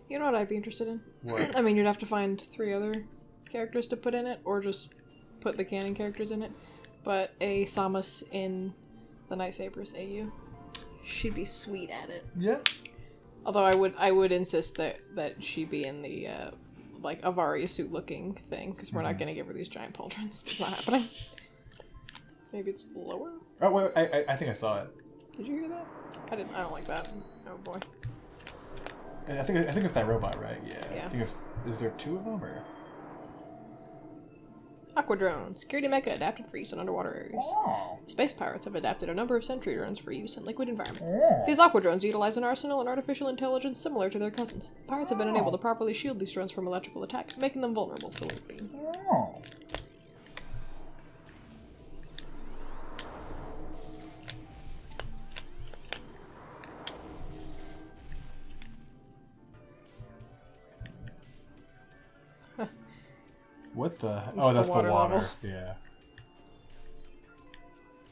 You know what I'd be interested in? What? I mean, you'd have to find 3 other characters to put in it, or just put the canon characters in it. But a Samus in the Night Sabers AU. She'd be sweet at it. Yeah. Although I would insist that she be in the, like, Avaria suit-looking thing, because we're not going to give her these giant pauldrons. It's not happening. Maybe it's lower? Oh, wait, I think I saw it. Did you hear that? I don't like that. Oh, boy. I think it's that robot, right? Yeah. I think it's... Is there 2 of them, or...? Aquadrone. Security mecha adapted for use in underwater areas. Oh. Space pirates have adapted a number of sentry drones for use in liquid environments. Oh. These aquadrones utilize an arsenal and artificial intelligence similar to their cousins. Pirates have been unable to properly shield these drones from electrical attack, making them vulnerable to the link beam. Oh. What the... Oh, that's the water. Level. Yeah.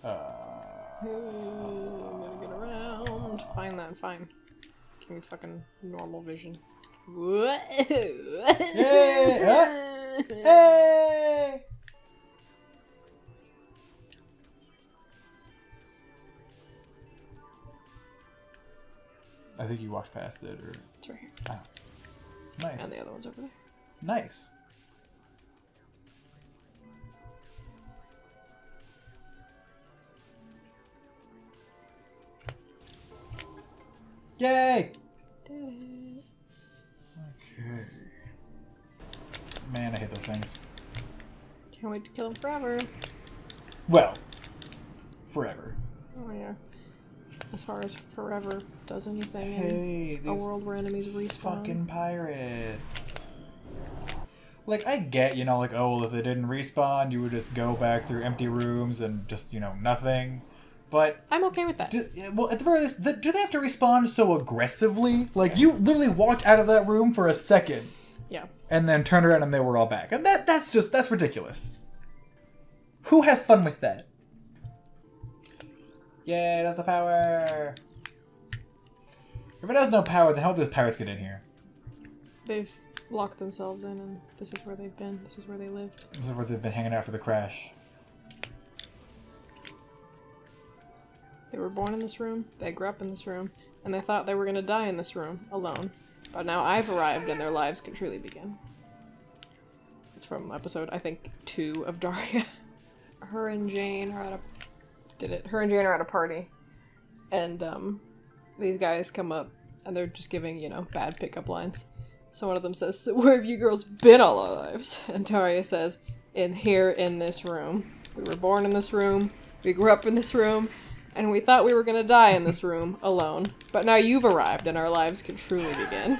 I'm gonna get around. Fine then, fine. Give me fucking normal vision. Whoa. Yay! Hey! I think you walked past it, or... It's right here. Oh. Nice. And the other one's over there. Nice. Yay! Okay. Man, I hate those things. Can't wait to kill him forever. Well, forever. Oh yeah. As far as forever does anything Hey, in a world where enemies respawn. fucking pirates. Like, I get, you know, like, oh, well, if they didn't respawn, you would just go back through empty rooms and just, you know, nothing. But... I'm okay with that. Well, at the very least, do they have to respond so aggressively? Like, you literally walked out of that room for a second. Yeah. And then turned around and they were all back. And that's ridiculous. Who has fun with that? Yay, that's the power! If it has no power, then how did those pirates get in here? They've locked themselves in, and this is where they've been. This is where they lived. This is where they've been hanging out after the crash. They were born in this room, they grew up in this room, and they thought they were going to die in this room, alone. But now I've arrived and their lives can truly begin. It's from episode, I think, 2 of Daria. Her and Jane are at a party. And, these guys come up, and they're just giving, you know, bad pickup lines. So one of them says, "So where have you girls been all our lives?" And Daria says, in this room. We were born in this room, we grew up in this room, and we thought we were gonna die in this room, alone. But now you've arrived and our lives can truly begin.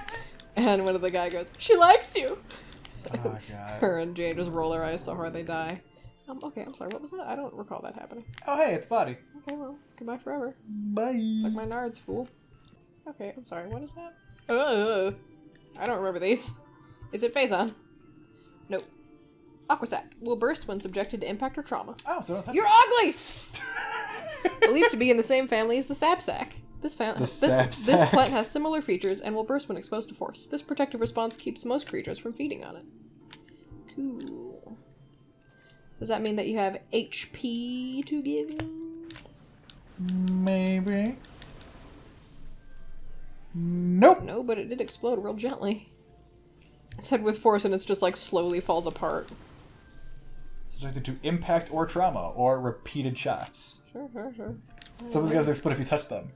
And one of the guy goes, "She likes you!" Oh, God. Her and Jane just roll their eyes so hard they die. Okay, I'm sorry, what was that? I don't recall that happening. Oh, hey, it's Body. Okay, well, goodbye forever. Bye. Suck my nards, fool. Okay, I'm sorry, what is that? I don't remember these. Is it Phazon? Nope. Aquasac will burst when subjected to impact or trauma. Oh, so don't touch You're it. ugly! Believed to be in the same family as the sapsack. This plant has similar features and will burst when exposed to force. This protective response keeps most creatures from feeding on it. Cool. Does that mean that you have HP to give me? Maybe. Nope. No, but it did explode real gently. It said with force and it's just like slowly falls apart. Subjected to impact or trauma or repeated shots. Sure. So those guys explode if you touch them.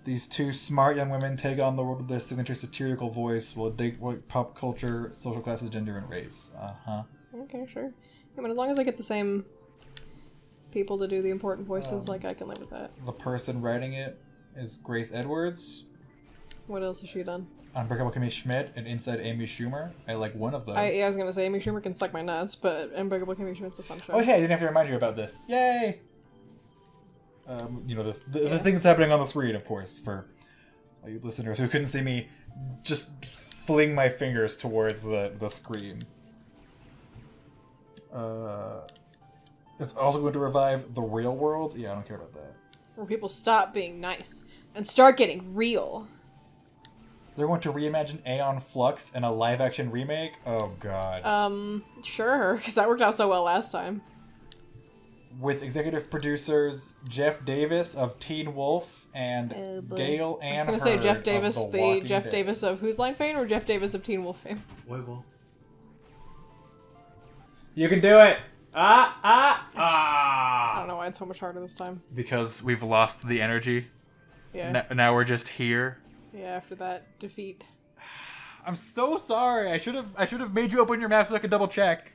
These 2 smart young women take on the world with their signature satirical voice while date pop culture, social classes, gender, and race. Uh-huh. Okay, sure. I mean, as long as I get the same people to do the important voices, like, I can live with that. The person writing it is Grace Edwards. What else has she done? Unbreakable Kimmy Schmidt and Inside Amy Schumer. I like one of those. I was gonna say Amy Schumer can suck my nuts, but Unbreakable Kimmy Schmidt's a fun show. Oh, hey, I didn't have to remind you about this. Yay! You know, the thing that's happening on the screen, of course, for all you listeners who couldn't see me just fling my fingers towards the screen. It's also going to revive the real world. Yeah, I don't care about that. Where people stop being nice and start getting real. They're going to reimagine Aeon Flux in a live-action remake? Oh, God. Sure, because that worked out so well last time. With executive producers Jeff Davis of Teen Wolf and Gail Ann I was going to say Jeff Davis, the Jeff Davis of Whose Line fame, or Jeff Davis of Teen Wolf fame? You can do it! I don't know why it's so much harder this time. Because we've lost the energy. Yeah. Now we're just here. Yeah, after that defeat. I'm so sorry. I should have made you open your map so I could double check.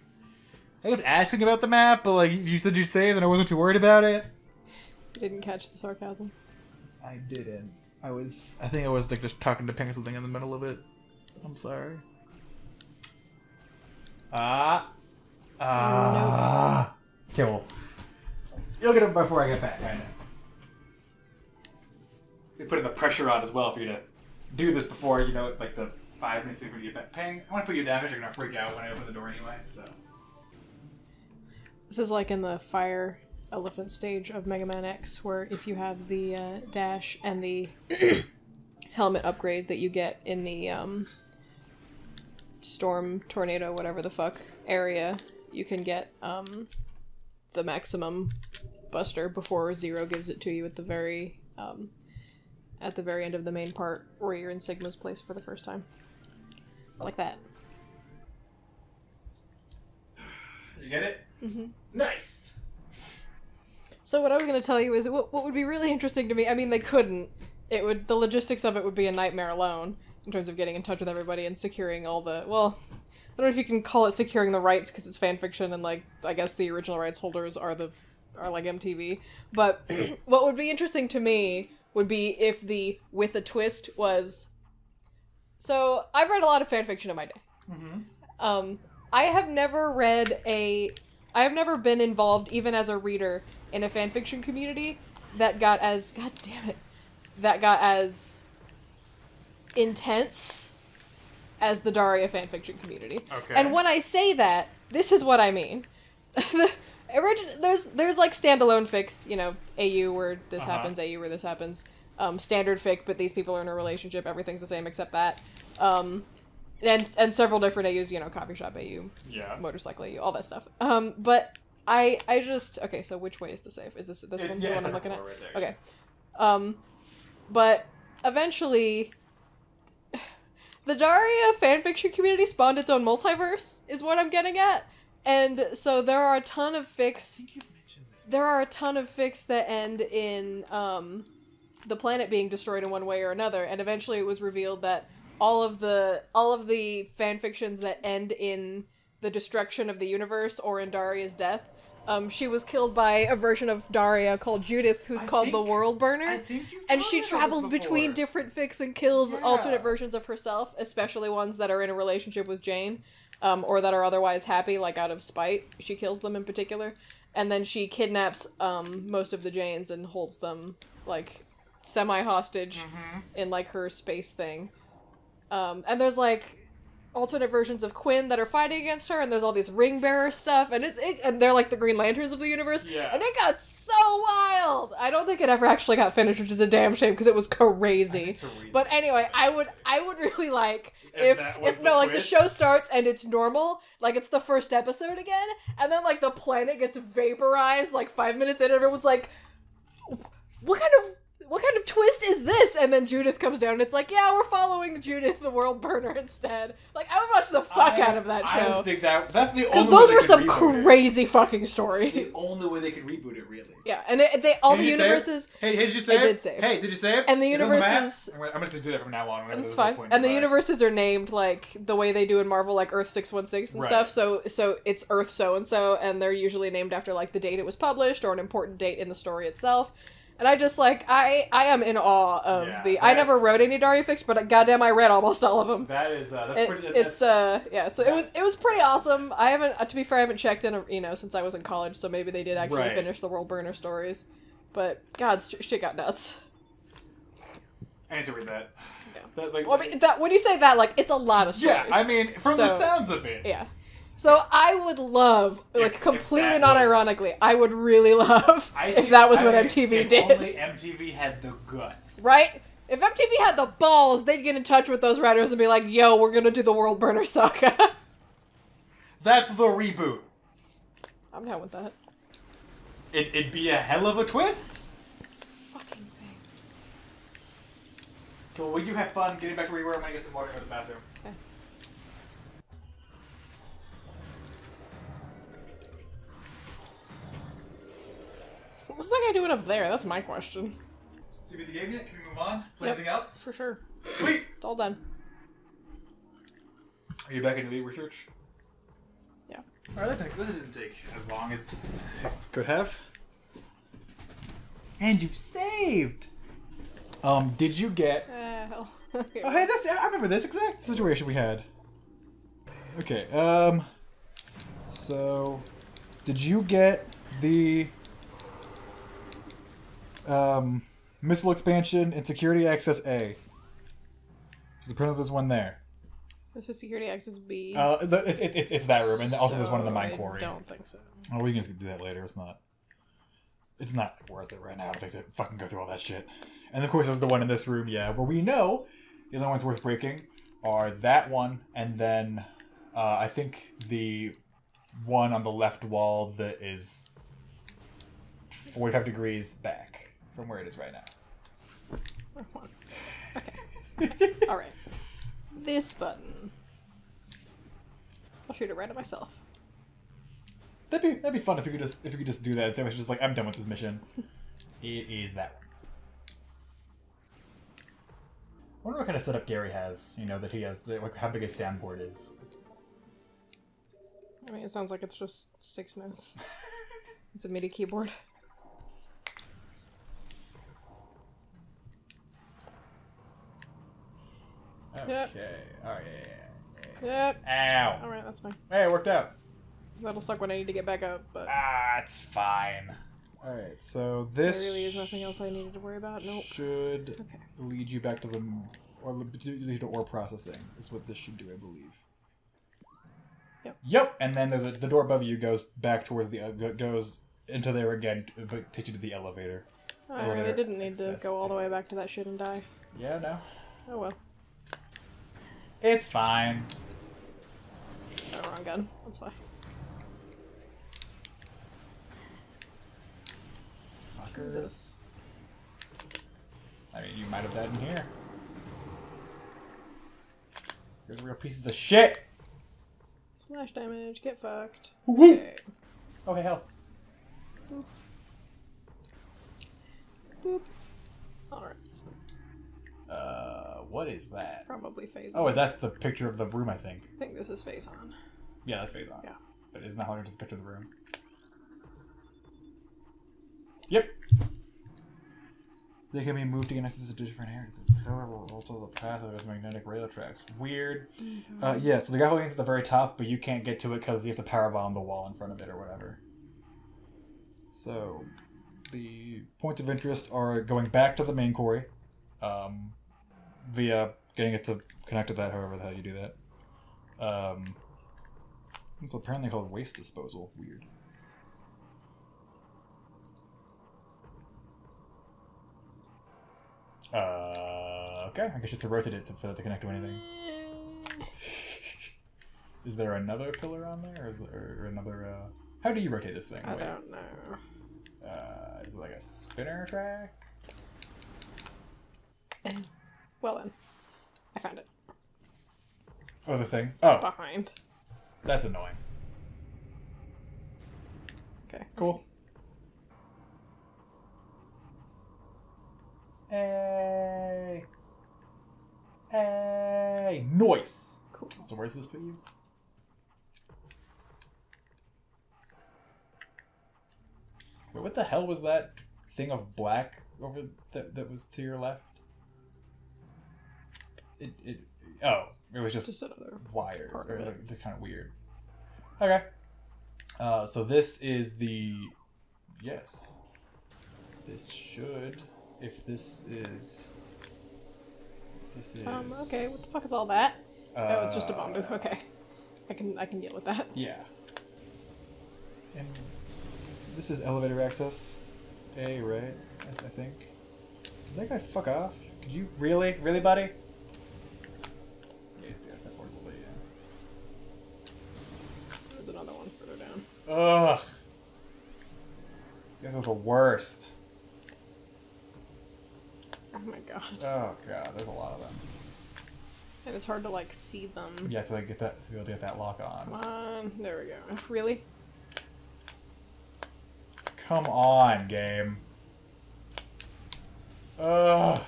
I was asking about the map, but like you said you'd say, then I wasn't too worried about it. You didn't catch the sarcasm. I didn't. I think I was like just talking to Pink something in the middle of it. I'm sorry. Okay, well, you'll get it before I get back, kind of. They put in the pressure on as well for you to do this before, like the 5 minutes when you get back. Ping, I want to put you down because you're going to freak out when I open the door anyway, so. This is like in the fire elephant stage of Mega Man X, where if you have the dash and the helmet upgrade that you get in the storm, tornado, whatever the fuck area, you can get the maximum buster before Zero gives it to you at the very end of the main part, where you're in Sigma's place for the first time. It's like that. You get it? Mm-hmm. Nice! So what I was going to tell you is what would be really interesting to me, I mean, they couldn't. The logistics of it would be a nightmare alone, in terms of getting in touch with everybody and securing all the, well, I don't know if you can call it securing the rights, because it's fanfiction, and, like, I guess the original rights holders are like MTV. But what would be interesting to me would be if the with a twist was... So, I've read a lot of fanfiction in my day. Mm-hmm. I have never been involved, even as a reader, in a fanfiction community that got as... God damn it. That got as intense as the Daria fanfiction community. Okay. And when I say that, this is what I mean. There's like standalone fics, AU where this happens, AU where this happens. Standard fic, but these people are in a relationship, everything's the same except that. And several different AUs, coffee shop AU, motorcycle AU, all that stuff. But I just... Okay, so which way is the safe? Is this one the one I'm looking at? Right there, okay. But eventually... The Daria fanfiction community spawned its own multiverse, is what I'm getting at. And so there are a ton of fics... There are a ton of fics that end in the planet being destroyed in one way or another, and eventually it was revealed that all of the fanfictions that end in the destruction of the universe or in Daria's death, she was killed by a version of Daria called Judith, who's called the World Burner, and she travels between different fics and kills alternate versions of herself, especially ones that are in a relationship with Jane, or that are otherwise happy, like out of spite. She kills them in particular, and then she kidnaps most of the Janes and holds them like semi-hostage in like her space thing. And there's like alternate versions of Quinn that are fighting against her, and there's all these ring bearer stuff, and and they're like the Green Lanterns of the universe, and it got so wild. I don't think it ever actually got finished, which is a damn shame because it was crazy. But anyway, I would really like if the show starts and it's normal, like it's the first episode again, and then like the planet gets vaporized like 5 minutes in, and everyone's like, what kind of twist is this? And then Judith comes down and it's like, yeah, we're following Judith, the World Burner, instead. Like, I would watch the fuck out of that show. I don't think that's the only way. Because those were some crazy fucking stories. The only way they could reboot it, really. Yeah, and all the universes... Hey, did you save? I did save. Hey, did you save? And the universes... I'm just gonna do that from now on. It's fine. And the universes are named, like, the way they do in Marvel, like Earth 616 and stuff. So it's Earth so-and-so, and they're usually named after, like, the date it was published or an important date in the story itself. And I just, like, I am in awe of I never wrote any Daria fics, but goddamn, I read almost all of them. That is, that's pretty... So it was pretty awesome. I haven't, to be fair, I haven't checked in, since I was in college, so maybe they did actually finish the World Burner stories. But, God, shit got nuts. I need to read that. Yeah. When you say that, like, it's a lot of stories. Yeah, I mean, from the sounds of it. Yeah. So I would love, completely non-ironically, I would really love if that was what MTV did. If only MTV had the guts. Right? If MTV had the balls, they'd get in touch with those writers and be like, yo, we're gonna do the World Burner Saga. That's the reboot. I'm down with that. It'd be a hell of a twist. Fucking thing. Cool, well, you have fun getting back to where you were. I'm gonna get some water in the bathroom. Okay. What's that guy doing up there? That's my question. So you beat the game yet? Can we move on? Play Yep, anything else? for sure. Sweet! It's all done. Are you back into the research? Yeah. Alright, that didn't take as long as it could have. And you've saved! Did you get... Hell. Okay, Oh, hey, I remember this exact situation we had. Okay, so... Did you get the... missile expansion and security access A? Because apparently there's one there. This is security access B. It's that room, and also there's one in the mine quarry. I don't think so. Oh, we can just do that later. It's not worth it right now to fucking go through all that shit. And of course, there's the one in this room, yeah, where we know the only ones worth breaking are that one, and then I think the one on the left wall that is 45 degrees back from where it is right now. Okay. Alright. This button. I'll shoot it right at myself. That'd be fun if you could just do that. Instead of just like, I'm done with this mission. It is that one. I wonder what kind of setup Gary has. You know, that he has, like, how big his soundboard is. I mean, it sounds like it's just 6 notes. It's a MIDI keyboard. Okay. Yep. Alright, Yep. Ow. Alright, that's fine. Hey, it worked out. That'll suck when I need to get back up, but It's fine. Alright, so this there really is nothing else I needed to worry about. Nope. should lead you back to the... or lead to ore processing, is what this should do, I believe. Yep, and then there's the door above you goes back towards the... goes into there again, but takes you to the elevator. I really didn't need to go all the way back to that shit and die. Yeah, no. Oh well. It's fine. Oh, wrong gun. That's fine. Fuckers. Jesus. I mean, you might have died in here. There's real pieces of shit! Smash damage, get fucked. Woo! Okay. Okay, hell. Boop. Boop. Alright. What is that? Probably phase Oh, on. that's the picture of the room, I think. I think this is phase on. Yeah, that's phase on. Yeah. But isn't that how just a picture of the room? Yep. They can be moved to get access to different areas. However, also the path of those magnetic rail tracks. Weird. Yeah, so the grapple is at the very top, but you can't get to it because you have to power bomb the wall in front of it or whatever. So, the points of interest are going back to the main quarry, via getting it to connect to that, however the hell you do that. It's apparently called waste disposal. Weird. Okay, I guess you have to rotate it for that to connect to anything. Is there another pillar on there, or another, how do you rotate this thing? I don't know. Is it like a spinner track? Well then. I found it. Oh, the thing? Oh, Behind. that's annoying. Okay. Cool. Hey! Hey! Nice! Cool. So where's this put you? Wait, what the hell was that thing of black over that was to your left? It was just another wires. part Or of it. they're kind of weird. Okay. So this is the... Yes. This should... If this is... This is... Okay, what the fuck is all that? Oh, it's just a bamboo. Okay. I can deal with that. Yeah. And this is elevator access. A, right? I think. Did that guy fuck off? Could you really, buddy? Yeah, it's not portable, but yeah. There's another one further down. Ugh. You guys are the worst. Oh my god. Oh god, there's a lot of them. And it's hard to like see them. You have to like get that to be able to get that lock on. Come on. There we go. Really? Come on, game. Ugh.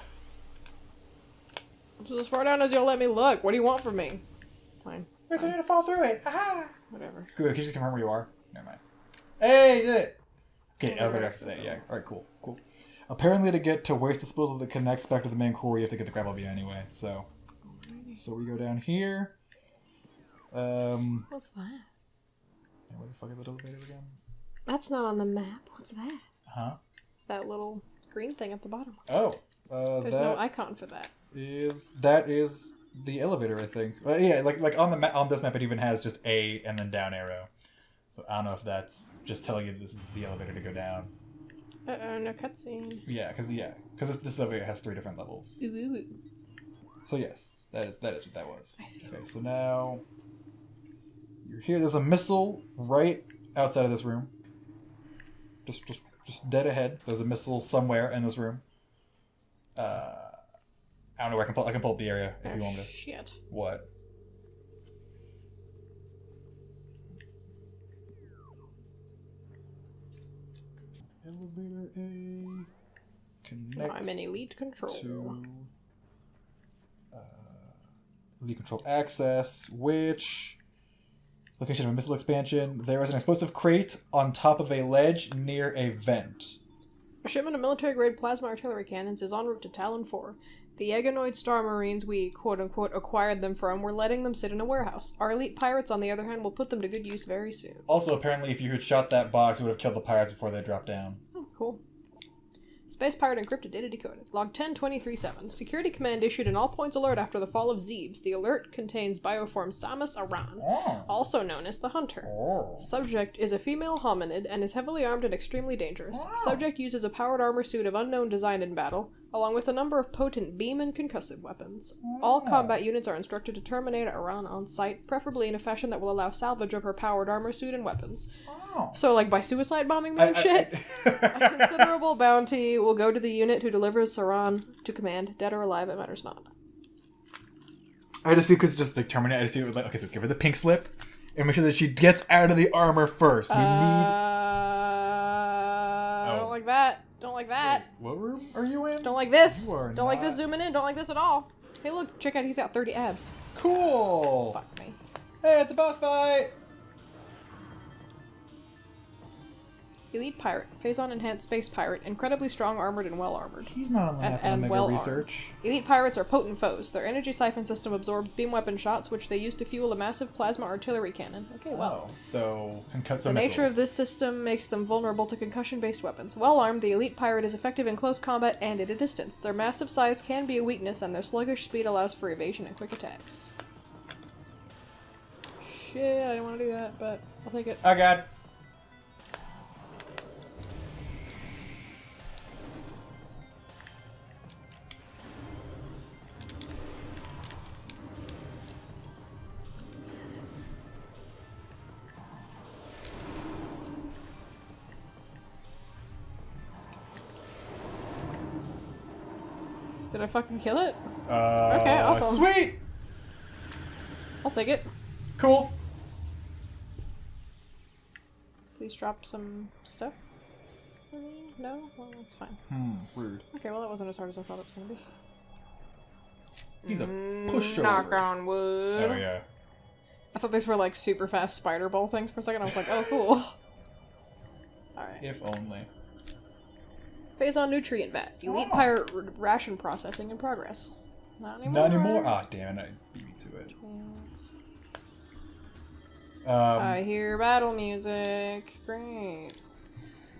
Just as far down as you'll let me look. What do you want from me? Fine. Where's I need to fall through it? Aha! Whatever. Good, can you just confirm where you are? Never mind. Hey, you did it! Okay, Oh, elevator exit today, yeah. Alright, cool. Apparently to get to waste disposal that connects back to the main core, you have to get the grapple beam anyway, so... So we go down here. What's that? Where the fuck is that elevator again? That's not on the map. What's that? Huh? That little green thing at the bottom. Oh. There's no icon for that. That is the elevator, I think. Yeah, like on the on this map, it even has just A and then down arrow. So I don't know if that's just telling you this is the elevator to go down. No cutscene. Yeah, because this elevator has 3 different levels. Ooh. So yes, that is what that was. I see. Okay, so now you're here. There's a missile right outside of this room. Just dead ahead. There's a missile somewhere in this room. I don't know where I can pull up the area if you want me to. Shit. What? Elevator A connects. Now I'm in elite control. To elite control access, which location of a missile expansion. There is an explosive crate on top of a ledge near a vent. A shipment of military-grade plasma artillery cannons is en route to Talon 4. The Eggonoid Star Marines we, quote-unquote, acquired them from were letting them sit in a warehouse. Our elite pirates, on the other hand, will put them to good use very soon. Also, apparently, if you had shot that box, it would have killed the pirates before they dropped down. Oh, cool. Space Pirate encrypted data decoded. Log 10-23-7. Security Command issued an all-points alert after the fall of Zebes. The alert contains bioform Samus Aran, also known as the Hunter. Subject is a female hominid and is heavily armed and extremely dangerous. Subject uses a powered armor suit of unknown design in battle, along with a number of potent beam and concussive weapons. All combat units are instructed to terminate Aran on sight, preferably in a fashion that will allow salvage of her powered armor suit and weapons. So, like, by suicide bombing me and shit? A considerable bounty will go to the unit who delivers Saran to command. Dead or alive, it matters not. I had to see, because just like terminate, I had to see it was like, okay, so give her the pink slip and make sure that she gets out of the armor first. We need... I don't like that. Don't like that. Wait, what room are you in? Don't like this. You are don't like not- this zooming in. Don't like this at all. Hey, look, check out, he's got 30 abs. Cool! Fuck me. Hey, it's a boss fight! Elite Pirate, Phazon Enhanced Space Pirate, incredibly strong, armored, and well-armored. He's not on the map in Omega Research. Elite Pirates are potent foes. Their energy siphon system absorbs beam weapon shots, which they use to fuel a massive plasma artillery cannon. Okay, well. Oh, so The nature of this system makes them vulnerable to concussion-based weapons. Well-armed, the Elite Pirate is effective in close combat and at a distance. Their massive size can be a weakness, and their sluggish speed allows for evasion and quick attacks. Shit, I didn't want to do that, but I'll take it. Oh god. Did I fucking kill it? Okay, awesome. Sweet! I'll take it. Cool. Please drop some stuff for me? No? Well, that's fine. Rude. Okay, well that wasn't as hard as I thought it was gonna be. He's a pushover. Knock on wood. Oh yeah. I thought these were like super fast spider ball things for a second. I was like, oh cool. Alright. If only. Phazon Nutrient Vat. Elite Pirate ration processing in progress. Not anymore. Not anymore? Ah, damn it. I beat me to it. Thanks. Um, I hear battle music. Great.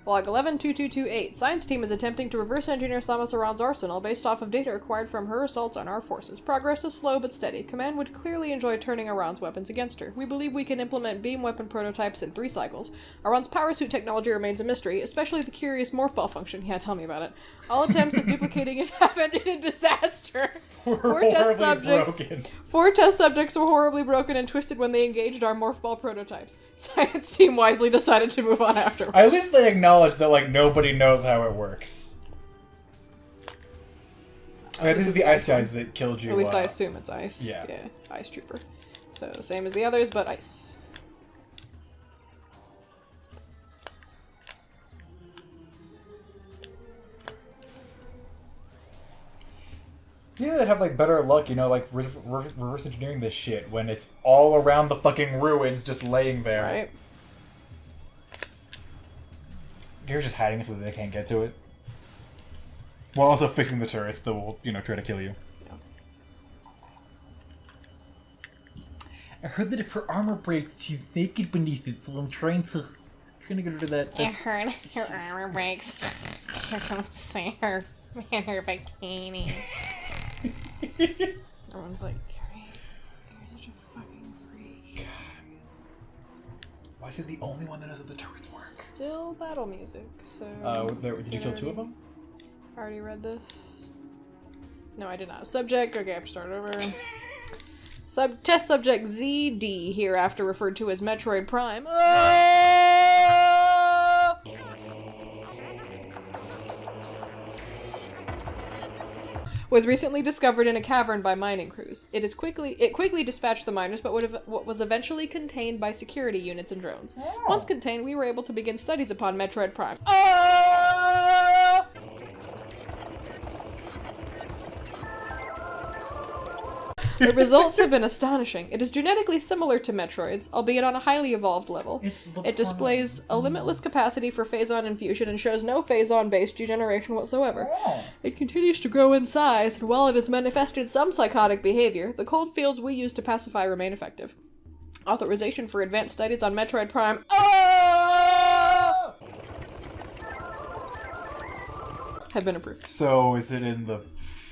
Log 112228. Science team is attempting to reverse engineer Samus Aran's arsenal based off of data acquired from her assaults on our forces. Progress is slow but steady. Command would clearly enjoy turning Aran's weapons against her. We believe we can implement beam weapon prototypes in 3 cycles. Aran's power suit technology remains a mystery, especially the curious morph ball function. Yeah, tell me about it. All attempts at duplicating it have ended in disaster. Four test subjects were horribly broken and twisted when they engaged our morph ball prototypes. Science team wisely decided to move on afterwards. At least they acknowledge that, like, nobody knows how it works. This is the ice guys that killed you. At least I assume it's ice. Yeah. Yeah, ice trooper. So, the same as the others, but ice. Yeah, they'd have, like, better luck, you know, like, reverse engineering this shit when it's all around the fucking ruins just laying there. Right. You're just hiding it so that they can't get to it. While also fixing the turrets that will, you know, try to kill you. Yeah. I heard that if her armor breaks, she's naked beneath it, so I'm trying to get rid of that. I heard her armor breaks. I don't see her in her bikini. Everyone's like, Carrie, you're such a fucking freak. Why is it the only one that knows that the turrets work? Still battle music, so... Did you kill 2 of them? I already read this. No, I did not. Subject, okay, I have to start over. Test subject ZD, hereafter referred to as Metroid Prime. Was recently discovered in a cavern by mining crews. It quickly dispatched the miners, but was eventually contained by security units and drones. Oh. Once contained, we were able to begin studies upon Metroid Prime. The results have been astonishing. It is genetically similar to Metroid's, albeit on a highly evolved level. It displays a limitless capacity for phazon infusion and shows no phazon-based degeneration whatsoever. Oh. It continues to grow in size, and while it has manifested some psychotic behavior, the cold fields we use to pacify remain effective. Authorization for advanced studies on Metroid Prime have been approved. So, is it in the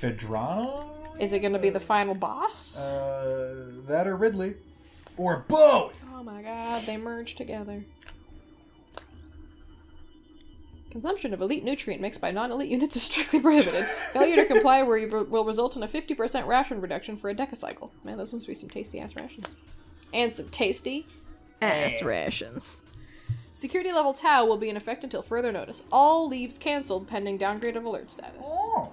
Phaedrona? Is it going to be the final boss? That or Ridley. Or both! Oh my god, they merge together. Consumption of elite nutrient mix by non-elite units is strictly prohibited. Failure to comply will result in a 50% ration reduction for a decacycle. Man, those must be some tasty-ass rations. And some tasty-ass rations. Security level Tau will be in effect until further notice. All leaves cancelled pending downgrade of alert status. Oh.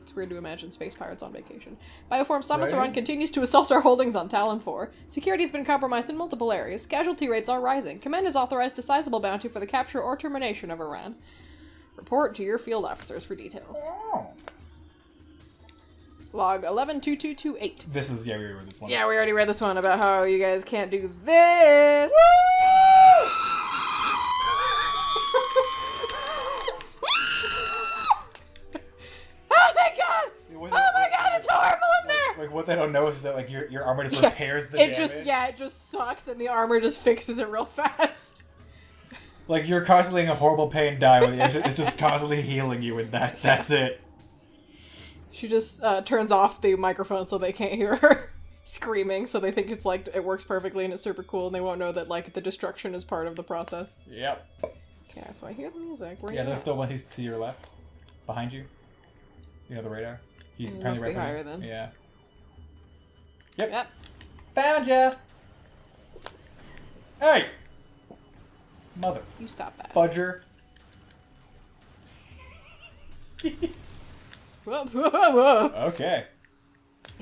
It's weird to imagine space pirates on vacation. Bioform Samus Aran continues to assault our holdings on Talon 4. Security has been compromised in multiple areas. Casualty rates are rising. Command has authorized a sizable bounty for the capture or termination of Aran. Report to your field officers for details. Oh. Log 112228. This is, yeah, we read this one. Yeah, we already read this one about how you guys can't do this. Oh my god! Oh my god, it's horrible in there! Like, what they don't know is that, like, your armor just repairs the damage. It just sucks and the armor just fixes it real fast. Like, you're constantly in a horrible pain dying, it's just constantly healing you, and that's it. She just turns off the microphone so they can't hear her screaming, so they think it's like, it works perfectly and it's super cool, and they won't know that, like, the destruction is part of the process. Yep. Okay, so I hear the music. Where Yeah, there's still one, he's to your left. Behind you. You know the radar? He's apparently must be right higher then. Yeah. Yep. Yep. Found ya! Hey! Mother. You stop that. Fudger. Whoa, whoa, whoa. Okay.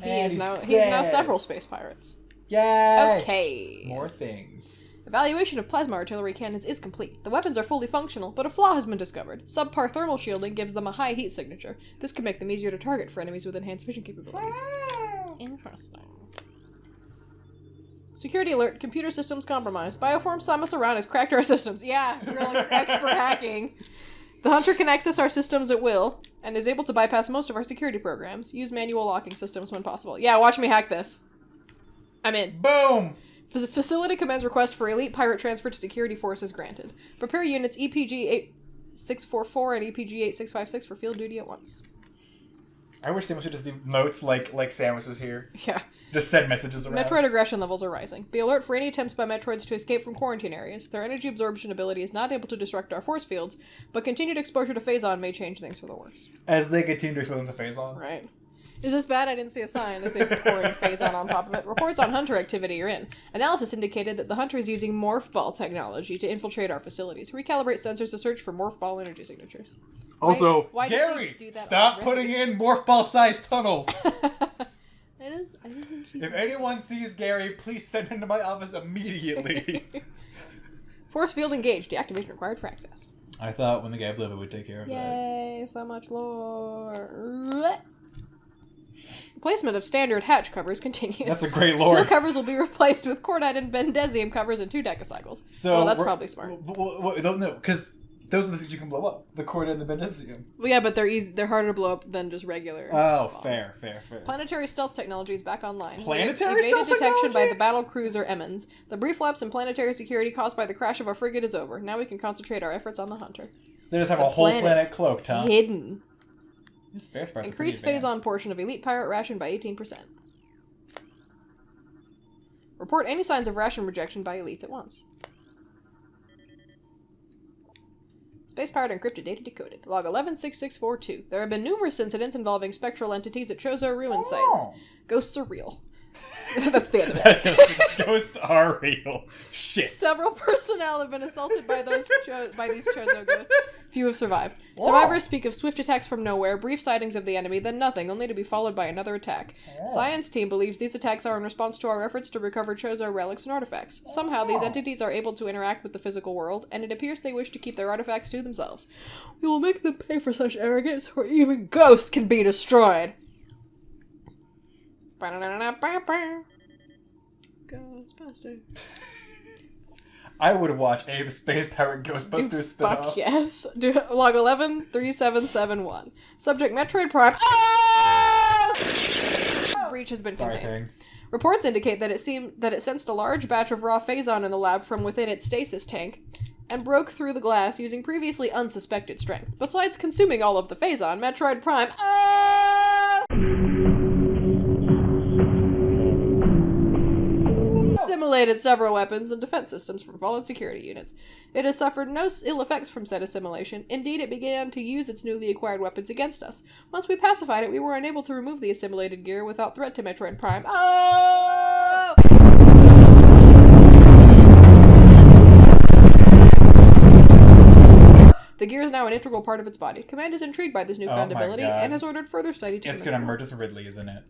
He is now several space pirates. Yay! Okay. More things. Evaluation of plasma artillery cannons is complete. The weapons are fully functional, but a flaw has been discovered. Subpar thermal shielding gives them a high heat signature. This could make them easier to target for enemies with enhanced vision capabilities. Interesting. Security alert, computer systems compromised. Bioform Samus Aran has cracked our systems. Yeah, real expert hacking. The Hunter can access our systems at will, and is able to bypass most of our security programs. Use manual locking systems when possible. Yeah, watch me hack this. I'm in. Boom! Facility commands request for elite pirate transfer to security forces granted. Prepare units EPG 8644 and EPG 8656 for field duty at once. I wish Samus would just leave notes like Samus was here. Yeah. Just send messages around. Metroid aggression levels are rising. Be alert for any attempts by Metroids to escape from quarantine areas. Their energy absorption ability is not able to disrupt our force fields, but continued exposure to Phazon may change things for the worse. As they continue to expose them to Phazon. Right. Is this bad? I didn't see a sign. They say pouring Phazon on top of it. Reports on Hunter activity are in. Analysis indicated that the Hunter is using morph ball technology to infiltrate our facilities. Recalibrate sensors to search for morph ball energy signatures. Also, why Gary, do that stop already? putting in morph ball-sized tunnels. I just think she's... If anyone sees Gary, please send him to my office immediately. Force field engaged. Deactivation required for access. I thought when the guy blew up, it would take care of that. Yay, so much lore. Replacement of standard hatch covers continues. That's a great lore. Steel covers will be replaced with cordite and bendesium covers in 2 decacycles. So well, that's probably smart. No, because those are the things you can blow up. The cordite and the bendesium. Well, yeah, but they're harder to blow up than just regular Oh, bombs. fair. Planetary stealth technology is back online. Planetary Evaded stealth detection by technology? the battle cruiser Emmons. The brief lapse in planetary security caused by the crash of our frigate is over. Now we can concentrate our efforts on the Hunter. They just have The a whole planet's planet cloaked, huh? Hidden. These space parts are Increased pretty advanced. Phazon portion of elite pirate ration by 18%. Report any signs of ration rejection by elites at once. Space pirate encrypted data decoded. Log 116642. There have been numerous incidents involving spectral entities at Chozo ruin sites. Oh. Ghosts are real. That's the end of it. Ghosts are real. Shit. Several personnel have been assaulted by these Chozo ghosts. Few have survived. Survivors speak of swift attacks from nowhere, brief sightings of the enemy, then nothing, only to be followed by another attack. Science team believes these attacks are in response to our efforts to recover Chozo relics and artifacts. Somehow, these entities are able to interact with the physical world, and it appears they wish to keep their artifacts to themselves. We will make them pay for such arrogance, or even ghosts can be destroyed. Ghostbuster. I would watch a Space Pirate Ghostbusters spin-off. Fuck yes. Log 113771. Subject Metroid Prime. Breach has been Sorry, contained. Ping. Reports indicate that it sensed a large batch of raw Phazon in the lab from within its stasis tank and broke through the glass using previously unsuspected strength. Besides consuming all of the Phazon, Metroid Prime assimilated several weapons and defense systems from fallen security units. It has suffered no ill effects from said assimilation. Indeed, it began to use its newly acquired weapons against us. Once we pacified it, we were unable to remove the assimilated gear without threat to Metroid Prime. Oh! The gear is now an integral part of its body. Command is intrigued by this newfound Oh my ability God. and has ordered further study to It's commence gonna more. merge Ridley, isn't it?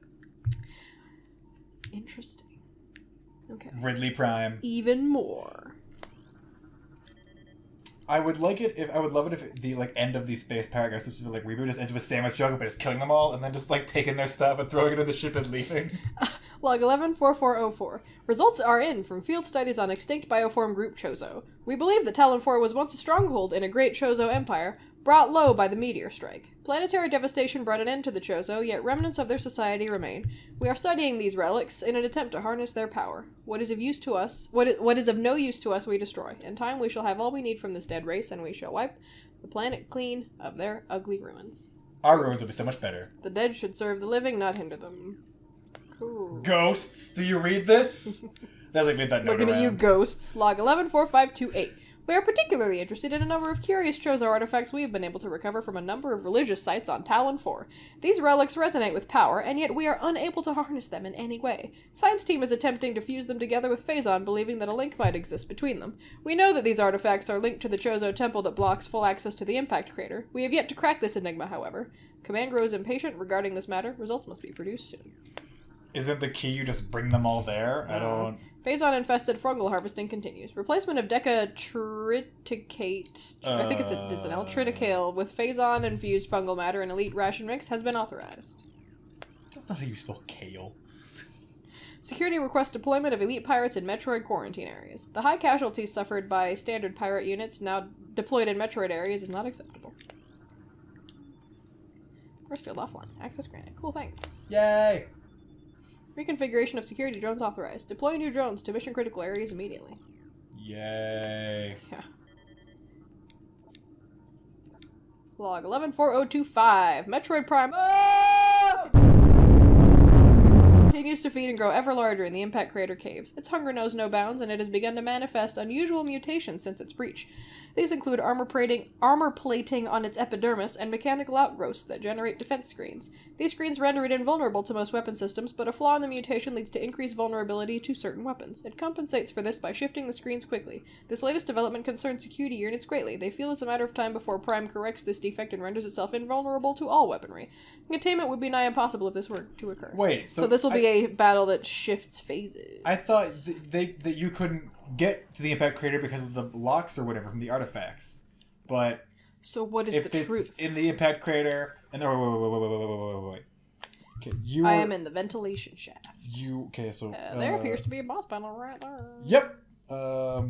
Interesting. Okay. Ridley Prime. Even more. I would love it if the end of the Space Pirate Ghosts like reboot just ends with Samus Juggle, but it's killing them all, and then just taking their stuff and throwing it in the ship and leaving. Log 114404. Results are in from field studies on extinct bioform group Chozo. We believe that Talon 4 was once a stronghold in a great Chozo empire, brought low by the meteor strike. Planetary devastation brought an end to the Chozo, yet remnants of their society remain. We are studying these relics in an attempt to harness their power. What is of use to us, what is of no use to us, we destroy. In time, we shall have all we need from this dead race, and we shall wipe the planet clean of their ugly ruins. Our ruins will be so much better. The dead should serve the living, not hinder them. Cool. Ghosts, do you read this? That's like made that note Looking at you, around. ghosts. Log 114528. We are particularly interested in a number of curious Chozo artifacts we have been able to recover from a number of religious sites on Talon 4. These relics resonate with power, and yet we are unable to harness them in any way. Science team is attempting to fuse them together with Phazon, believing that a link might exist between them. We know that these artifacts are linked to the Chozo temple that blocks full access to the impact crater. We have yet to crack this enigma, however. Command grows impatient regarding this matter. Results must be produced soon. Isn't the key you just bring them all there? I don't... Phazon-infested fungal harvesting continues. Replacement of decatriticate, I think it's an L-triticale, with Phazon-infused fungal matter and elite ration mix has been authorized. That's not how you spell kale. Security requests deployment of elite pirates in Metroid quarantine areas. The high casualties suffered by standard pirate units now deployed in Metroid areas is not acceptable. Force field offline. Access granted. Cool, thanks. Yay! Reconfiguration of security drones authorized. Deploy new drones to mission critical areas immediately. Yay. Yeah. Log 114025. Metroid Prime continues to feed and grow ever larger in the Impact Crater caves. Its hunger knows no bounds, and it has begun to manifest unusual mutations since its breach. These include armor plating on its epidermis and mechanical outgrowths that generate defense screens. These screens render it invulnerable to most weapon systems, but a flaw in the mutation leads to increased vulnerability to certain weapons. It compensates for this by shifting the screens quickly. This latest development concerns security units greatly. They feel it's a matter of time before Prime corrects this defect and renders itself invulnerable to all weaponry. Containment would be nigh impossible if this were to occur. Wait, so this will be a battle that shifts phases. I thought that you couldn't get to the Impact Crater because of the locks or whatever from the artifacts. But so what is if the it's truth? in the Impact Crater, and wait. Okay, I am in the ventilation shaft. There appears to be a boss battle right there. Yep.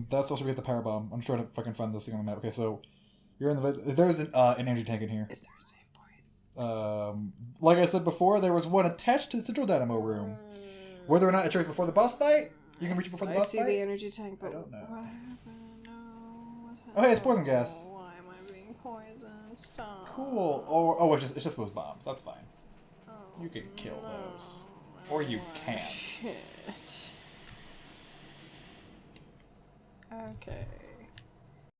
That's also get the power bomb. I'm trying to fucking find this thing on the map. Okay, so you're in the. There's an energy tank in here. Is there a save point? Like I said before, there was one attached to the central dynamo room. Whether or not it triggers before the boss fight, you can reach it before the boss fight. I see the energy tank, but I don't know. what happened? No, what's happening? Oh, hey, it's poison gas. Why am I being poisoned? Stop. Cool. Or it's just those bombs. That's fine. Oh, You can kill no. those, or you can't. Shit. Okay.